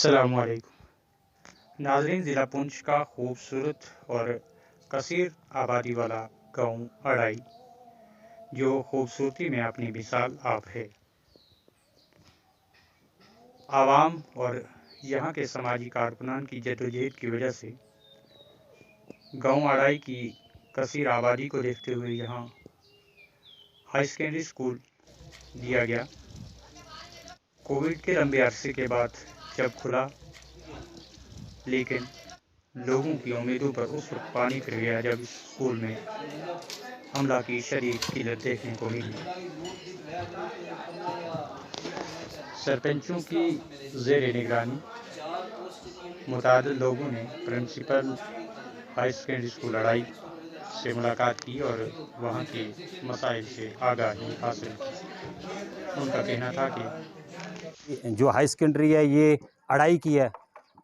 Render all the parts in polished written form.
السلام علیکم ناظرین، ضلع پونچھ کا خوبصورت اور کثیر آبادی والا گاؤں اڑائی جو خوبصورتی میں اپنی مثال آپ ہے۔ عوام اور یہاں کے سماجی کارکنان کی جدوجہد کی وجہ سے گاؤں اڑائی کی کثیر آبادی کو دیکھتے ہوئے یہاں ہائی سیکنڈری اسکول دیا گیا۔ کووڈ کے لمبے عرصے کے بعد جب کھلا، لیکن لوگوں کی امیدوں پر اس وقت پانی پھر گیا جب اس اسکول میں عملہ کی شدید قلت دیکھنے کو ملی۔ سرپنچوں کی زیر نگرانی متعدد لوگوں نے پرنسپل ہائی سیکنڈری اسکول اڑائی سے ملاقات کی اور وہاں کے مسائل سے آگاہی حاصل کی۔ ان کا کہنا تھا کہ جو ہائی سیکنڈری ہے یہ اڑائی کی ہے۔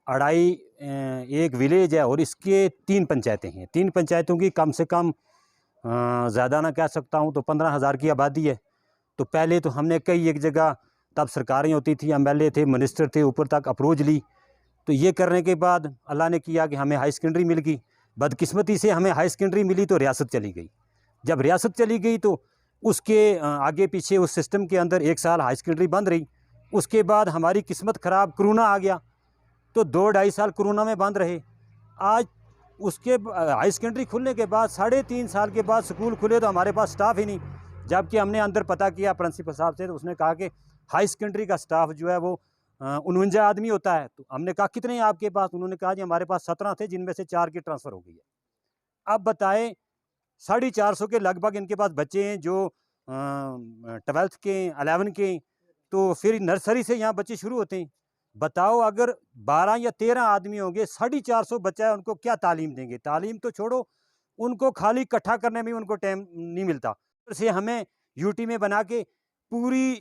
اڑائی ایک ولیج ہے اور اس کے 3 پنچایتیں ہیں۔ 3 پنچایتوں کی کم سے کم زیادہ نہ کہہ سکتا ہوں تو 15,000 کی آبادی ہے۔ تو پہلے تو ہم نے کئی ایک جگہ تب سرکاریں ہوتی تھی، MLA تھے، منسٹر تھے، اوپر تک اپروچ لی۔ تو یہ کرنے کے بعد اللہ نے کیا کہ ہمیں ہائی سیکنڈری مل گئی۔ بدقسمتی سے ہمیں ہائی سیکنڈری ملی تو ریاست چلی گئی۔ جب ریاست چلی گئی تو اس کے آگے پیچھے اس سسٹم کے اندر 1 سال ہائی سیکنڈری بند رہی۔ اس کے بعد ہماری قسمت خراب، کرونا آ گیا تو 2-2.5 سال کرونا میں بند رہے۔ آج اس کے ہائی سیکنڈری کھلنے کے بعد 3.5 سال کے بعد سکول کھلے تو ہمارے پاس سٹاف ہی نہیں۔ جبکہ ہم نے اندر پتہ کیا پرنسپل صاحب سے تو اس نے کہا کہ ہائی سیکنڈری کا سٹاف جو ہے وہ 49 آدمی ہوتا ہے۔ تو ہم نے کہا کتنے ہیں آپ کے پاس؟ انہوں نے کہا جی ہمارے پاس 17 تھے، جن میں سے 4 کی ٹرانسفر ہو گئی ہے۔ اب بتائیں 450 کے لگ بھگ ان کے پاس بچے ہیں جو 12th کے 11 کے، تو پھر نرسری سے یہاں بچے شروع ہوتے ہیں۔ بتاؤ اگر 12 یا 13 آدمی ہوں گے، 450 بچہ ہے، ان کو کیا تعلیم دیں گے؟ تعلیم تو چھوڑو، ان کو خالی اکٹھا کرنے میں ان کو ٹائم نہیں ملتا۔ سے ہمیں UT میں بنا کے پوری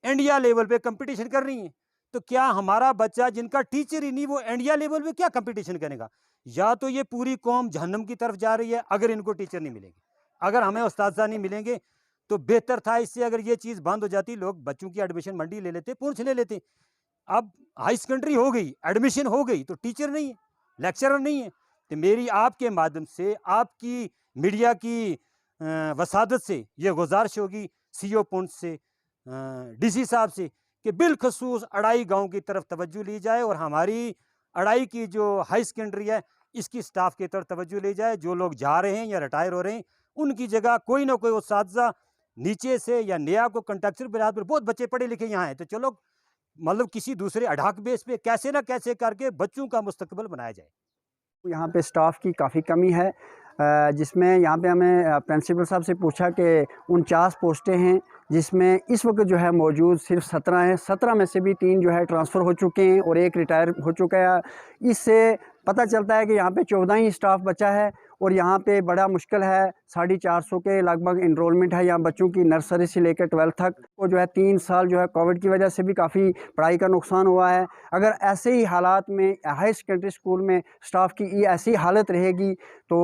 انڈیا لیول پہ کمپٹیشن کرنی ہے۔ تو کیا ہمارا بچہ جن کا ٹیچر ہی نہیں وہ انڈیا لیول پہ کیا کمپٹیشن کرے گا؟ یا تو یہ پوری قوم جہنم کی طرف جا رہی ہے اگر ان کو ٹیچر نہیں ملیں گے، اگر ہمیں اساتذہ نہیں ملیں گے تو بہتر تھا اس سے اگر یہ چیز بند ہو جاتی، لوگ بچوں کی ایڈمیشن منڈی لے لیتے، پونچھ لے لیتے۔ اب ہائی سیکنڈری ہو گئی، ایڈمیشن ہو گئی تو ٹیچر نہیں ہے، لیکچرر نہیں ہے۔ تو میری آپ کے مادھیم سے، آپ کی میڈیا کی وسادت سے یہ گزارش ہوگی CO پونچھ سے، DC صاحب سے، کہ بالخصوص اڑائی گاؤں کی طرف توجہ لی جائے اور ہماری اڑائی کی جو ہائی سیکنڈری ہے اس کی سٹاف کی طرف توجہ لی جائے۔ جو لوگ جا رہے ہیں یا ریٹائر ہو رہے ہیں ان کی جگہ کوئی نہ کوئی اساتذہ نیچے سے یا نیا کو کنٹریکچر بنیاد پر، بہت بچے پڑھے لکھے یہاں ہیں، تو چلو مطلب کسی دوسرے اڈاک بیس پہ کیسے نہ کیسے کر کے بچوں کا مستقبل بنایا جائے۔ یہاں پہ سٹاف کی کافی کمی ہے، جس میں یہاں پہ ہمیں پرنسپل صاحب سے پوچھا کہ 49 پوسٹیں ہیں، جس میں اس وقت جو ہے موجود صرف 17 ہیں۔ 17 میں سے بھی 3 جو ہے ٹرانسفر ہو چکے ہیں اور 1 ریٹائر ہو چکا ہے۔ اس سے پتہ چلتا ہے کہ یہاں پہ 14 ہی سٹاف بچا ہے اور یہاں پہ بڑا مشکل ہے۔ 450 کے لگ بھگ انرولمنٹ ہے یہاں بچوں کی، نرسری سے لے کے 12 تک۔ وہ جو ہے 3 سال جو ہے کووڈ کی وجہ سے بھی کافی پڑھائی کا نقصان ہوا ہے۔ اگر ایسے ہی حالات میں ہائی سیکنڈری اسکول میں سٹاف کی ایسی حالت رہے گی تو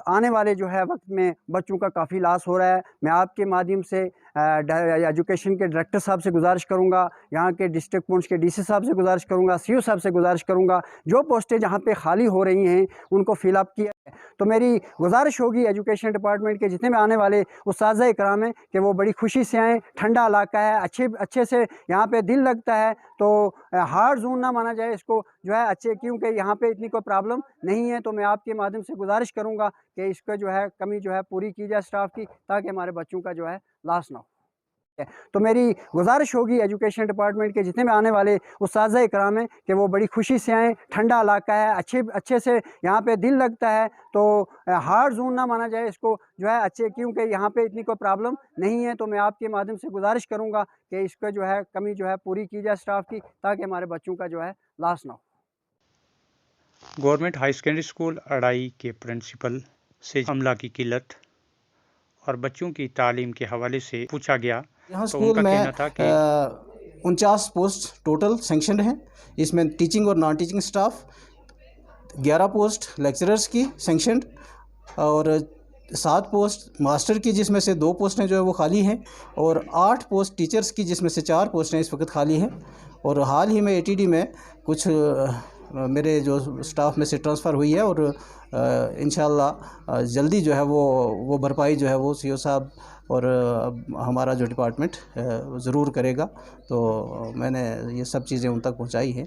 آنے والے جو ہے وقت میں بچوں کا کافی لاس ہو رہا ہے۔ میں آپ کے مادھیم سے ایجوکیشن کے ڈائریکٹر صاحب سے گزارش کروں گا، یہاں کے ڈسٹرکٹ پونچھ کے DC صاحب سے گزارش کروں گا، CO صاحب سے گزارش کروں گا، جو پوسٹیں جہاں پہ خالی ہو رہی ہیں ان کو فل اپ کیا ہے۔ تو میری گزارش ہوگی ایجوکیشن ڈپارٹمنٹ کے جتنے بھی آنے والے اساتذہ اکرام ہیں کہ وہ بڑی خوشی سے آئیں۔ ٹھنڈا علاقہ ہے، اچھے سے یہاں پہ دل لگتا ہے، تو ہارڈ زون نہ مانا جائے اس کو جو ہے اچھے، کیونکہ یہاں پہ اتنی کوئی پرابلم نہیں ہے۔ تو میں آپ کے مادھیم سے گزارش کروں گا کہ اس کا جو ہے کمی جو ہے پوری کی جائے سٹاف کی، تاکہ ہمارے بچوں کا جو ہے لاس نہ ہو۔ تو میری گزارش ہوگی ایجوکیشن ڈپارٹمنٹ کے جتنے بھی آنے والے اساتذہ اکرام ہیں کہ وہ بڑی خوشی سے آئیں۔ ٹھنڈا علاقہ ہے، اچھے سے یہاں پہ دل لگتا ہے، تو ہارڈ زون نہ مانا جائے اس کو جو ہے اچھے، کیونکہ یہاں پہ اتنی کوئی پرابلم نہیں ہے۔ تو میں آپ کے مادھیم سے گزارش کروں گا کہ اس کا جو ہے کمی جو ہے پوری کی جائے سٹاف کی، تاکہ ہمارے بچوں کا جو ہے لاس نہ ہو۔ گورنمنٹ ہائی سیکنڈری اسکول اڑائی کے پرنسپل سے عملہ کی قلت اور بچوں کی تعلیم کے حوالے سے پوچھا گیا یہاں تو ان اسکول کا میں کہنا تھا کہ 49 پوسٹ ٹوٹل سینکشنڈ ہیں۔ اس میں ٹیچنگ اور naan teaching staff, 11 post lecturers کی سینکشنڈ، اور 7 پوسٹ ماسٹر کی جس میں سے 2 پوسٹیں جو ہے وہ خالی ہیں، اور 8 پوسٹ ٹیچرز کی جس میں سے 4 پوسٹیں اس وقت خالی ہیں. اور حال ہی میں اے ٹی ڈی میں کچھ میرے جو سٹاف میں سے ٹرانسفر ہوئی ہے، اور انشاءاللہ جلدی جو ہے وہ بھرپائی جو ہے وہ سی او صاحب اور ہمارا جو ڈپارٹمنٹ ضرور کرے گا. تو میں نے یہ سب چیزیں ان تک پہنچائی ہیں.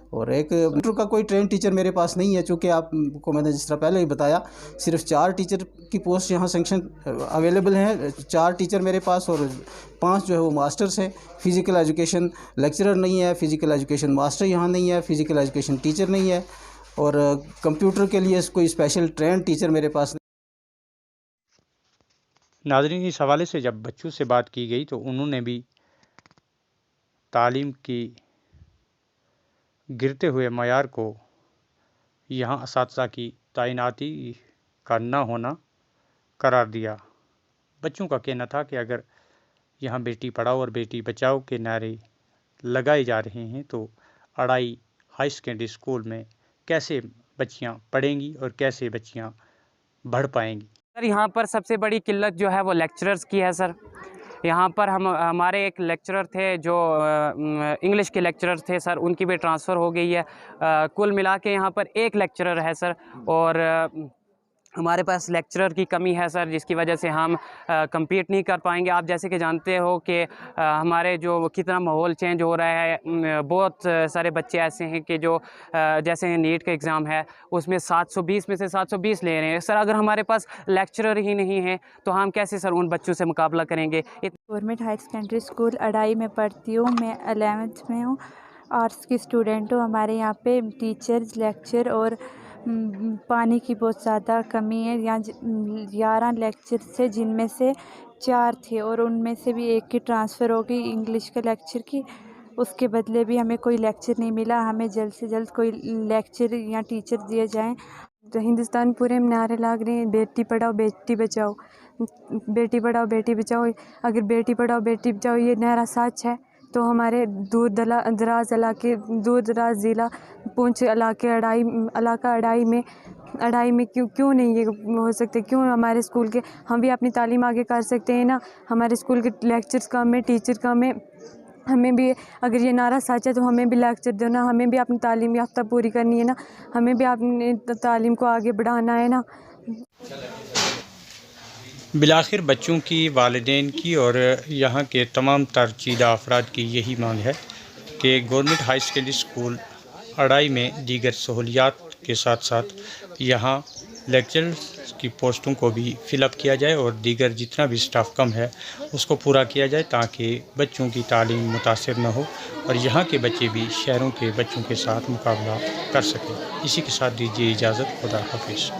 اور ایک کمپیوٹر کا کوئی ٹرین ٹیچر میرے پاس نہیں ہے، چونکہ آپ کو میں نے جس طرح پہلے ہی بتایا صرف 4 ٹیچر کی پوسٹ یہاں سینکشن اویلیبل ہیں. 4 ٹیچر میرے پاس اور 5 جو ہے وہ ماسٹرز ہیں. فزیکل ایجوکیشن لیکچرر نہیں ہے، فزیکل ایجوکیشن ماسٹر یہاں نہیں ہے، فزیکل ایجوکیشن ٹیچر نہیں ہے، اور کمپیوٹر کے لیے کوئی اسپیشل ٹرین ٹیچر میرے پاس نہیں. ناظرین، اس حوالے سے جب بچوں سے بات کی گئی تو انہوں نے بھی تعلیم کی گرتے ہوئے معیار کو یہاں اساتذہ کی تعیناتی کا نہ ہونا قرار دیا. بچوں کا کہنا تھا کہ اگر یہاں بیٹی پڑھاؤ اور بیٹی بچاؤ کے نعرے لگائے جا رہے ہیں تو اڑائی ہائی سیکنڈری اسکول میں کیسے بچیاں پڑھیں گی اور کیسے بچیاں بڑھ پائیں گی. سر یہاں پر سب سے بڑی قلت جو ہے وہ لیکچررز کی ہے. سر یہاں پر ہمارے ایک لیکچرر تھے جو انگلش کے لیکچرر تھے سر، ان کی بھی ٹرانسفر ہو گئی ہے. کل ملا کے یہاں پر ایک لیکچرر ہے سر، اور ہمارے پاس لیکچرر کی کمی ہے سر، جس کی وجہ سے ہم کمپیٹ نہیں کر پائیں گے. آپ جیسے کہ جانتے ہو کہ ہمارے جو کتنا ماحول چینج ہو رہا ہے. بہت سارے بچے ایسے ہیں کہ جو جیسے نیٹ کا ایگزام ہے اس میں 720 میں سے 720 لے رہے ہیں. سر اگر ہمارے پاس لیکچرر ہی نہیں ہیں تو ہم کیسے سر ان بچوں سے مقابلہ کریں گے. گورنمنٹ ہائر سیکنڈری اسکول اڑائی میں پڑھتی ہوں. میں 11ویں میں ہوں، آرٹس کی اسٹوڈنٹ ہوں. ہمارے یہاں پہ ٹیچرز، لیکچر اور پانی کی بہت زیادہ کمی ہے. یہاں 11 لیکچر تھے جن میں سے 4 تھے، اور ان میں سے بھی ایک کی ٹرانسفر ہو گئی انگلش کے لیکچر کی. اس کے بدلے بھی ہمیں کوئی لیکچر نہیں ملا. ہمیں جلد سے جلد کوئی لیکچر یا ٹیچر دیے جائیں. تو ہندوستان پورے میں نعرے لاگ رہے ہیں بیٹی پڑھاؤ بیٹی بچاؤ، بیٹی پڑھاؤ بیٹی بچاؤ. اگر بیٹی پڑھاؤ بیٹی بچاؤ یہ نعرہ سچ ہے تو ہمارے دور دراز علاقے، دور دراز ضلع پونچھ علاقہ اڑائی میں کیوں نہیں یہ ہو سکتے؟ کیوں ہمارے اسکول کے ہم بھی اپنی تعلیم آگے کر سکتے ہیں نا. ہمارے اسکول کے لیکچرز کم ہے، ٹیچر کم ہے. ہمیں بھی اگر یہ نعرہ سچ ہے تو ہمیں بھی لیکچر دینا، ہمیں بھی اپنی تعلیم یافتہ پوری کرنی ہے نا، ہمیں بھی اپنی تعلیم کو آگے بڑھانا ہے نا. بالآخر بچوں کی، والدین کی اور یہاں کے تمام ترجیدہ افراد کی یہی مانگ ہے کہ گورنمنٹ ہائی سیکنڈری اسکول اڑائی میں دیگر سہولیات کے ساتھ ساتھ یہاں لیکچرز کی پوسٹوں کو بھی فل اپ کیا جائے اور دیگر جتنا بھی اسٹاف کم ہے اس کو پورا کیا جائے تاکہ بچوں کی تعلیم متاثر نہ ہو اور یہاں کے بچے بھی شہروں کے بچوں کے ساتھ مقابلہ کر سکیں. اسی کے ساتھ دیجیے اجازت. خدا حافظ.